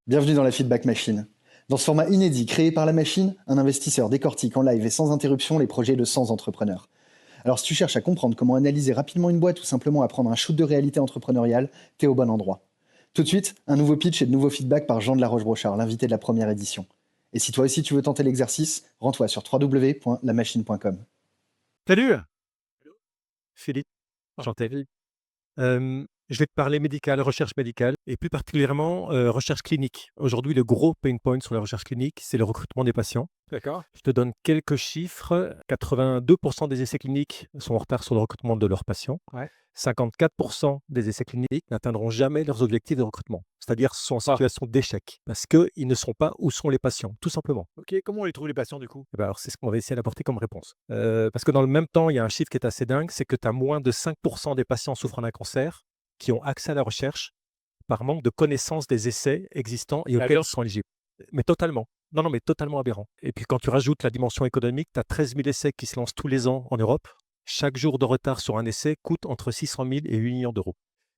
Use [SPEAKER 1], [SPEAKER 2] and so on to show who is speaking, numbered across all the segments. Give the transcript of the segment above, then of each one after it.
[SPEAKER 1] Bienvenue dans la Feedback Machine. Dans ce format inédit créé par la machine, un investisseur décortique en live et sans interruption les projets de 100 entrepreneurs. Alors si tu cherches à comprendre comment analyser rapidement une boîte ou simplement à prendre un shoot de réalité entrepreneuriale, t'es au bon endroit. Tout de suite, un nouveau pitch et de nouveaux feedbacks par Jean de la Roche-Brochard, l'invité de la première édition. Et si toi aussi tu veux tenter l'exercice, rends-toi sur www.lamachine.com.
[SPEAKER 2] Salut! Philippe, enchanté. Je vais te parler médical, recherche médicale et plus particulièrement, recherche clinique. Aujourd'hui, le gros pain point sur la recherche clinique, c'est le recrutement des patients.
[SPEAKER 3] D'accord.
[SPEAKER 2] Je te donne quelques chiffres. 82 des essais cliniques sont en retard sur le recrutement de leurs patients.
[SPEAKER 3] Ouais.
[SPEAKER 2] 54 des essais cliniques n'atteindront jamais leurs objectifs de recrutement. C'est-à-dire sont en situation d'échec parce qu'ils ne sont pas où sont les patients, tout simplement.
[SPEAKER 3] OK, comment on les trouve les patients du coup?
[SPEAKER 2] Eh ben, alors, c'est ce qu'on va essayer d'apporter comme réponse. Parce que dans le même temps, il y a un chiffre qui est assez dingue, c'est que tu as moins de 5 des patients souffrant d'un cancer qui ont accès à la recherche par manque de connaissance des essais existants et
[SPEAKER 3] C'est
[SPEAKER 2] auxquels
[SPEAKER 3] aberrant.
[SPEAKER 2] ils sont éligibles. Mais totalement. Non, non, mais totalement aberrant. Et puis quand tu rajoutes la dimension économique, tu as 13 000 essais qui se lancent tous les ans en Europe. Chaque jour de retard sur un essai coûte entre 600 000 et 8 millions d'euros.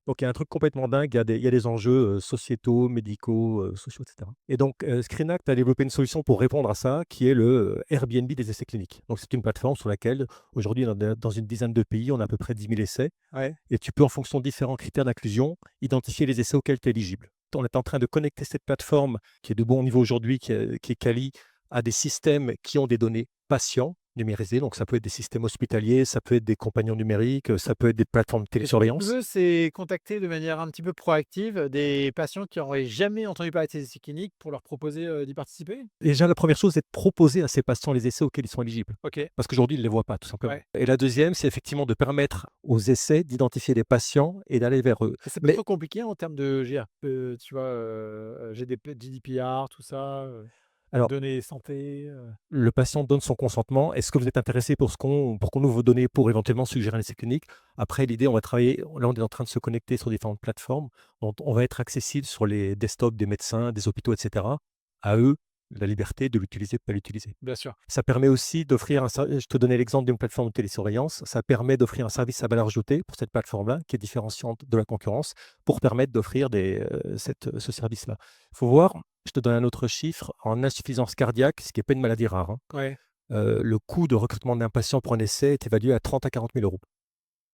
[SPEAKER 2] Donc il y a un truc complètement dingue, il y a des enjeux sociétaux, médicaux, sociaux, etc. Et donc Screenact a développé une solution pour répondre à ça, qui est le Airbnb des essais cliniques. Donc c'est une plateforme sur laquelle, aujourd'hui, dans une dizaine de pays, on a à peu près 10 000 essais.
[SPEAKER 3] Ouais.
[SPEAKER 2] Et tu peux, en fonction de différents critères d'inclusion, identifier les essais auxquels tu es éligible. On est en train de connecter cette plateforme, qui est de bon niveau aujourd'hui, qui est quali, à des systèmes qui ont des données patients numérisées. Donc ça peut être des systèmes hospitaliers, ça peut être des compagnons numériques, ça peut être des plateformes de
[SPEAKER 3] Et ce que tu
[SPEAKER 2] télésurveillance.
[SPEAKER 3] veux, c'est contacter de manière un petit peu proactive des patients qui n'auraient jamais entendu parler de ces essais cliniques pour leur proposer, d'y participer?
[SPEAKER 2] Déjà, la première chose, c'est de proposer à ces patients les essais auxquels ils sont éligibles.
[SPEAKER 3] OK.
[SPEAKER 2] Parce qu'aujourd'hui, ils ne les voient pas, tout simplement.
[SPEAKER 3] Ouais.
[SPEAKER 2] Et la deuxième, c'est effectivement de permettre aux essais d'identifier des patients et d'aller vers eux.
[SPEAKER 3] Et c'est pas
[SPEAKER 2] Mais
[SPEAKER 3] trop compliqué en termes de tu vois, GDPR, tout ça,
[SPEAKER 2] alors,
[SPEAKER 3] données santé,
[SPEAKER 2] le patient donne son consentement. Est-ce que vous êtes intéressé pour qu'on ouvre vos données pour éventuellement suggérer un essai clinique? Après, l'idée, on va travailler. Là, on est en train de se connecter sur différentes plateformes. Donc, on va être accessible sur les desktops des médecins, des hôpitaux, etc. À eux, la liberté de l'utiliser ou de ne pas l'utiliser.
[SPEAKER 3] bien sûr.
[SPEAKER 2] Ça permet aussi d'offrir je te donnais l'exemple d'une plateforme de télésurveillance. Ça permet d'offrir un service à valeur ajoutée pour cette plateforme-là, qui est différenciante de la concurrence, pour permettre d'offrir ce service-là. Il faut voir, je te donne un autre chiffre, en insuffisance cardiaque, ce qui n'est pas une maladie rare, hein,
[SPEAKER 3] Ouais.
[SPEAKER 2] le coût de recrutement d'un patient pour un essai est évalué à 30 à 40 000 euros.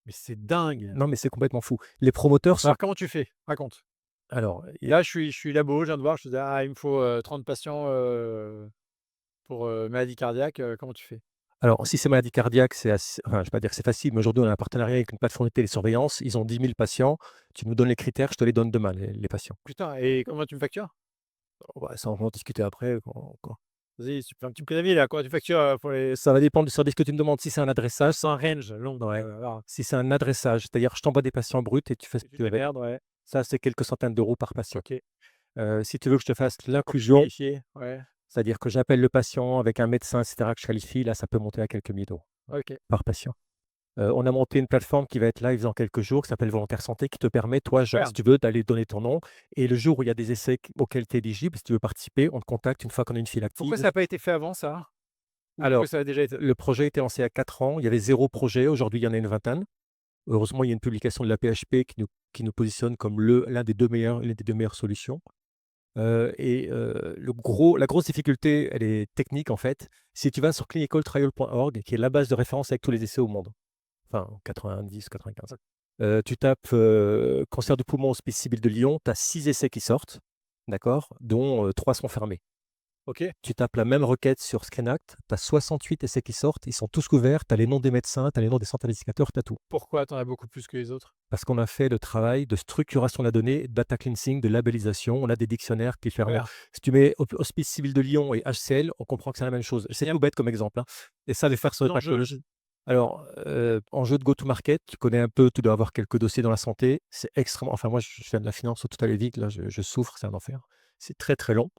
[SPEAKER 3] Mais c'est dingue!
[SPEAKER 2] Non, mais c'est complètement fou. Les promoteurs sont.
[SPEAKER 3] Alors comment tu fais? Raconte.
[SPEAKER 2] Alors,
[SPEAKER 3] Là, je suis labo, je viens de voir, je te dis: «Ah, il me faut, 30 patients, pour, maladie cardiaque», comment tu fais?
[SPEAKER 2] alors, si c'est maladie cardiaque, enfin, je ne vais pas dire que c'est facile, mais aujourd'hui, on a un partenariat avec une plateforme de télésurveillance. Ils ont 10 000 patients. Tu nous donnes les critères, je te les donne demain, les patients.
[SPEAKER 3] Putain, et comment tu me factures?
[SPEAKER 2] Ouais, ça, on va en discuter après quand.
[SPEAKER 3] Vas-y, tu fais un petit préavis là, quoi, tu factures, pour les
[SPEAKER 2] Ça va dépendre du service que tu me demandes. Si c'est un adressage,
[SPEAKER 3] c'est un range long,
[SPEAKER 2] ouais.
[SPEAKER 3] voilà,
[SPEAKER 2] Si c'est un adressage, c'est-à-dire je t'envoie des patients bruts et tu fais ce
[SPEAKER 3] et
[SPEAKER 2] que
[SPEAKER 3] tu
[SPEAKER 2] tu veux avec.
[SPEAKER 3] démerdes, ouais.
[SPEAKER 2] Ça, c'est quelques centaines d'euros par patient.
[SPEAKER 3] OK.
[SPEAKER 2] Si tu veux que je te fasse
[SPEAKER 3] Pour
[SPEAKER 2] l'inclusion,
[SPEAKER 3] qualifier, ouais.
[SPEAKER 2] c'est-à-dire que j'appelle le patient avec un médecin et cetera que je qualifie, là, ça peut monter à quelques milliers d'euros
[SPEAKER 3] OK.
[SPEAKER 2] par patient. On a monté une plateforme qui va être live dans quelques jours, qui s'appelle Volontaire Santé, qui te permet, toi,
[SPEAKER 3] Super.
[SPEAKER 2] si tu veux, d'aller donner ton nom et le jour où il y a des essais auxquels tu es éligible, si tu veux participer, on te contacte une fois qu'on a une file
[SPEAKER 3] Pourquoi
[SPEAKER 2] active.
[SPEAKER 3] ça a pas été fait avant ça? Ou pourquoi
[SPEAKER 2] Alors,
[SPEAKER 3] ça a déjà été
[SPEAKER 2] le projet a été lancé il y a 4 ans, il y avait 0 projet, aujourd'hui il y en a une vingtaine. Heureusement, il y a une publication de la PHP qui nous positionne comme l'une des 2 meilleures solutions. La grosse difficulté, elle est technique en fait. Si tu vas sur clinicaltrial.org, qui est la base de référence avec tous les essais au monde, enfin 90-95, tu tapes, cancer du poumon Hospice Civil de Lyon, tu as 6 essais qui sortent, d'accord? Dont, 3 sont fermés.
[SPEAKER 3] OK.
[SPEAKER 2] Tu tapes la même requête sur Screenact, tu as 68 essais qui sortent, ils sont tous couverts, tu as les noms des médecins, tu as les noms des centres investigateurs, tu as tout.
[SPEAKER 3] Pourquoi tu en as beaucoup plus que les autres?
[SPEAKER 2] Parce qu'on a fait le travail de structuration de la donnée, data cleansing, de labellisation. On a des dictionnaires qui ferment.
[SPEAKER 3] Super.
[SPEAKER 2] Si tu mets Hospice Civil de Lyon et HCL, on comprend que c'est la même chose. C'est tout bête comme exemple, hein. Et ça, de faire sur
[SPEAKER 3] L'enjeu.
[SPEAKER 2] alors, en jeu de go-to-market, tu connais un peu, tu dois avoir quelques dossiers dans la santé. C'est extrêmement, enfin moi, je viens de la finance, tout allait vite, là, je souffre, c'est un enfer. C'est très, très long,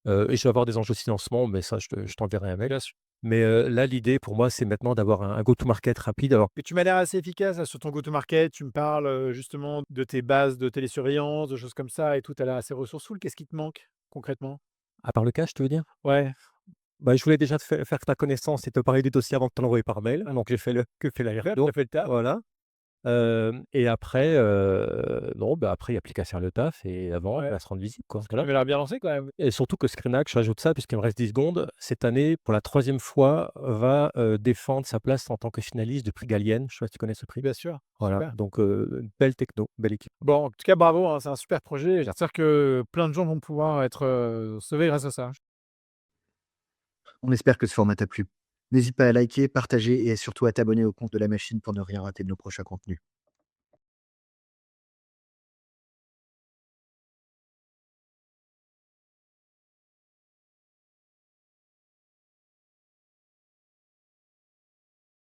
[SPEAKER 2] et je vais avoir des enjeux de financement, mais ça, je t'enverrai un mail.
[SPEAKER 3] Bien sûr.
[SPEAKER 2] Mais, là, l'idée pour moi, c'est maintenant d'avoir un go-to-market rapide. Alors,
[SPEAKER 3] Mais tu m'as l'air assez efficace là sur ton go-to-market. Tu me parles, justement de tes bases de télésurveillance, de choses comme ça et tout. Tu as l'air assez ressourceful. Qu'est-ce qui te manque concrètement?
[SPEAKER 2] à part le cash, tu veux dire?
[SPEAKER 3] Ouais.
[SPEAKER 2] Bah, je voulais déjà te faire ta connaissance et te parler du dossier avant de te l'envoyer par mail. Donc j'ai fait la
[SPEAKER 3] Super, tu
[SPEAKER 2] RFO,
[SPEAKER 3] as fait le taf.
[SPEAKER 2] voilà. Et après, non, bah, après il y a plus qu'à faire le taf et la vendre et
[SPEAKER 3] Ouais.
[SPEAKER 2] à se rendre visite, quoi.
[SPEAKER 3] Parce que tu
[SPEAKER 2] Voilà.
[SPEAKER 3] m'avais l'air bien lancé quand même.
[SPEAKER 2] Et surtout que Screenac, je rajoute ça puisqu'il me reste 10 secondes, cette année, pour la troisième fois, va, défendre sa place en tant que finaliste du prix Gallienne. Je sais pas si tu connais ce prix?
[SPEAKER 3] Bien sûr,
[SPEAKER 2] Voilà,
[SPEAKER 3] super.
[SPEAKER 2] donc belle techno, belle équipe.
[SPEAKER 3] Bon, en tout cas, bravo, hein, c'est un super projet. J'espère que plein de gens vont pouvoir être, sauvés grâce à ça.
[SPEAKER 1] On espère que ce format t'a plu. N'hésite pas à liker, partager et surtout à t'abonner au compte de la machine pour ne rien rater de nos prochains contenus.